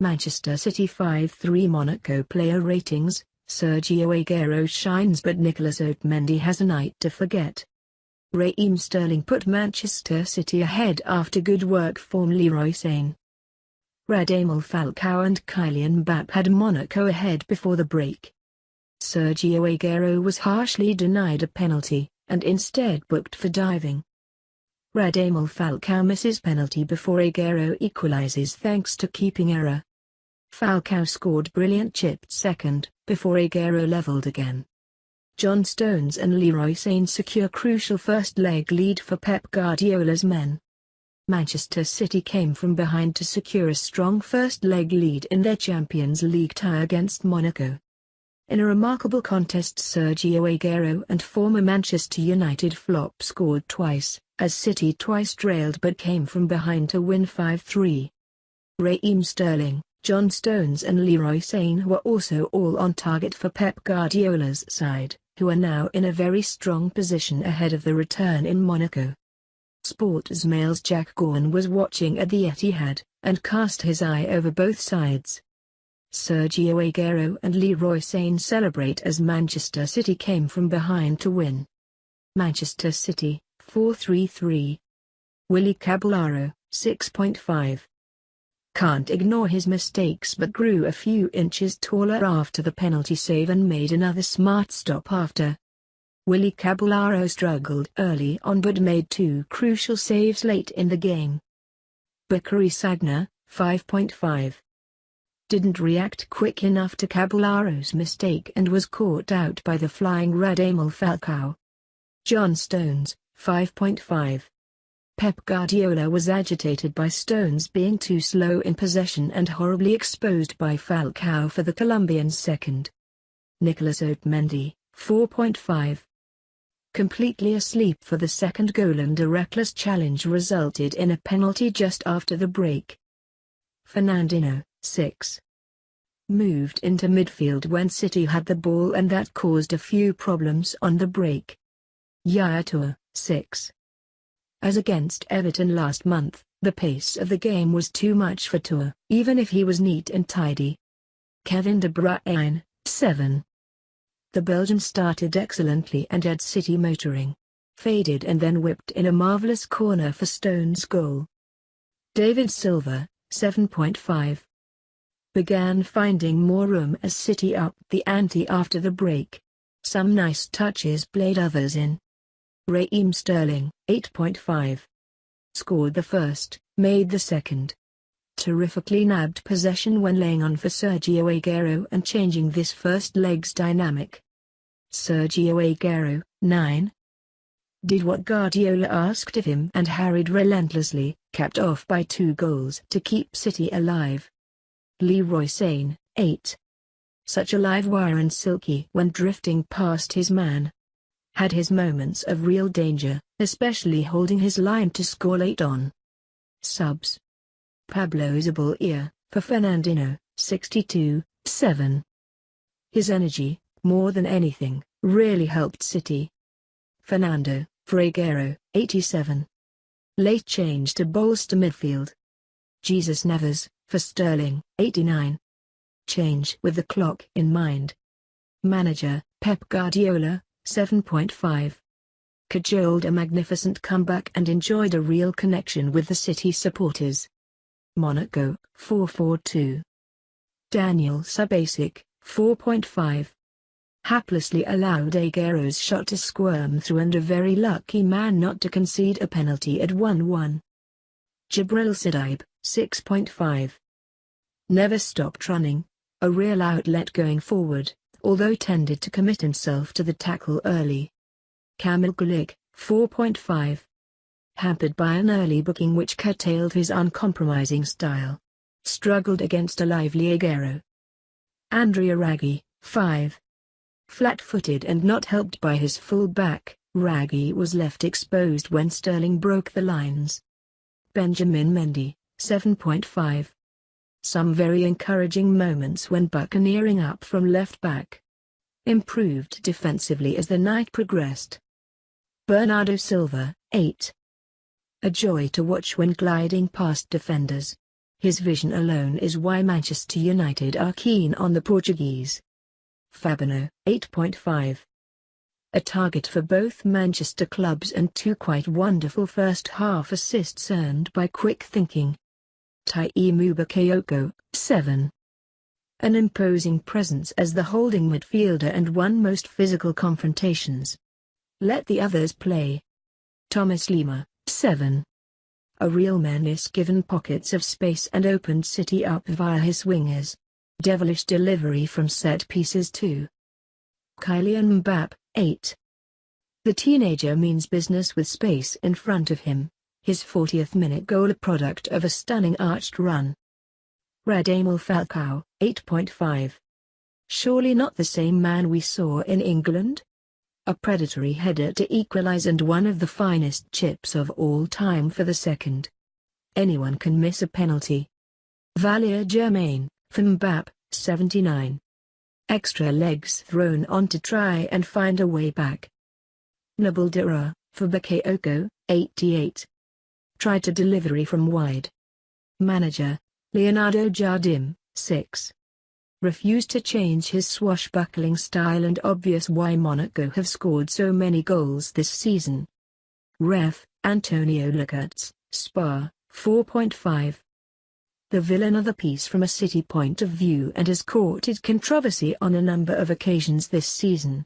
Manchester City 5-3 Monaco player ratings. Sergio Aguero shines but Nicolas Otamendi has a night to forget. Raheem Sterling put Manchester City ahead after good work from Leroy Sane. Radamel Falcao and Kylian Mbappe had Monaco ahead before the break. Sergio Aguero was harshly denied a penalty, and instead booked for diving. Radamel Falcao misses penalty before Aguero equalises thanks to keeping error. Falcao scored brilliant chipped second, before Aguero levelled again. Stones and Leroy Sane secure crucial first leg lead for Pep Guardiola's men. Manchester City came from behind to secure a strong first leg lead in their Champions League tie against Monaco. In a remarkable contest, Sergio Aguero and former Manchester United flop scored twice, as City twice trailed but came from behind to win 5-3. Raheem Sterling, Stones and Leroy Sane were also all on target for Pep Guardiola's side, who are now in a very strong position ahead of the return in Monaco. Sportsmail's Jack Gorn was watching at the Etihad, and cast his eye over both sides. Sergio Aguero and Leroy Sane celebrate as Manchester City came from behind to win. Manchester City, 4-3-3. Willy Caballero, 6.5. Can't ignore his mistakes but grew a few inches taller after the penalty save and made another smart stop after. Willy Caballero struggled early on but made two crucial saves late in the game. Bakary Sagna, 5.5. Didn't react quick enough to Caballero's mistake and was caught out by the flying Radamel Falcao. Stones, 5.5. Pep Guardiola was agitated by Stones being too slow in possession and horribly exposed by Falcao for the Colombian's second. Nicolas Otamendi, 4.5. Completely asleep for the second goal and a reckless challenge resulted in a penalty just after the break. Fernandinho, 6. Moved into midfield when City had the ball and that caused a few problems on the break. Yaya Toure, 6. As against Everton last month, the pace of the game was too much for Toure, even if he was neat and tidy. Kevin De Bruyne, 7. The Belgian started excellently and had City motoring. Faded and then whipped in a marvellous corner for Stones' goal. David Silva, 7.5. Began finding more room as City upped the ante after the break. Some nice touches played others in. Raheem Sterling, 8.5. Scored the first, made the second. Terrifically nabbed possession when laying on for Sergio Aguero and changing this first leg's dynamic. Sergio Aguero, 9. Did what Guardiola asked of him and harried relentlessly, capped off by 2 goals to keep City alive. Leroy Sane, 8. Such a live wire and silky when drifting past his man. Had his moments of real danger, especially holding his line to score late on. Subs. Pablo Zabaleta, for Fernandinho, 62, 7. His energy, more than anything, really helped City. Fernando, for Aguero, 87. Late change to bolster midfield. Jesus Neves, for Sterling, 89. Change with the clock in mind. Manager, Pep Guardiola, 7.5. Cajoled a magnificent comeback and enjoyed a real connection with the City supporters. Monaco, 4-4-2. Daniel Subasic, 4.5. Haplessly allowed Aguero's shot to squirm through and a very lucky man not to concede a penalty at 1-1. Jibril Sidibe, 6.5. Never stopped running, a real outlet going forward, although tended to commit himself to the tackle early. Kamil Glik, 4.5. Hampered by an early booking which curtailed his uncompromising style. Struggled against a lively Aguero. Andrea Raggi, 5. Flat-footed and not helped by his full-back, Raggi was left exposed when Sterling broke the lines. Benjamin Mendy, 7.5. Some very encouraging moments when buccaneering up from left-back. Improved defensively as the night progressed. Bernardo Silva, 8. A joy to watch when gliding past defenders. His vision alone is why Manchester United are keen on the Portuguese. Fabinho, 8.5. A target for both Manchester clubs and two quite wonderful first-half assists earned by quick thinking. Taimu Bakayoko, 7. An imposing presence as the holding midfielder and won most physical confrontations. Let the others play. Thomas Lima, 7. A real menace given pockets of space and opened City up via his wingers. Devilish delivery from set pieces too. Kylian Mbappe, 8. The teenager means business with space in front of him, his 40th minute goal a product of a stunning arched run. Radamel Falcao, 8.5. Surely not the same man we saw in England? A predatory header to equalise and one of the finest chips of all time for the second. Anyone can miss a penalty. Valier Germain, for Mbappe, 79. Extra legs thrown on to try and find a way back. Nabil Dira, for Bakayoko, 88. Tried to delivery from wide. Manager, Leonardo Jardim, 6. Refused to change his swashbuckling style and obvious why Monaco have scored so many goals this season. Ref, Antonio Lacertes, Spa, 4.5. The villain of the piece from a City point of view and has courted controversy on a number of occasions this season.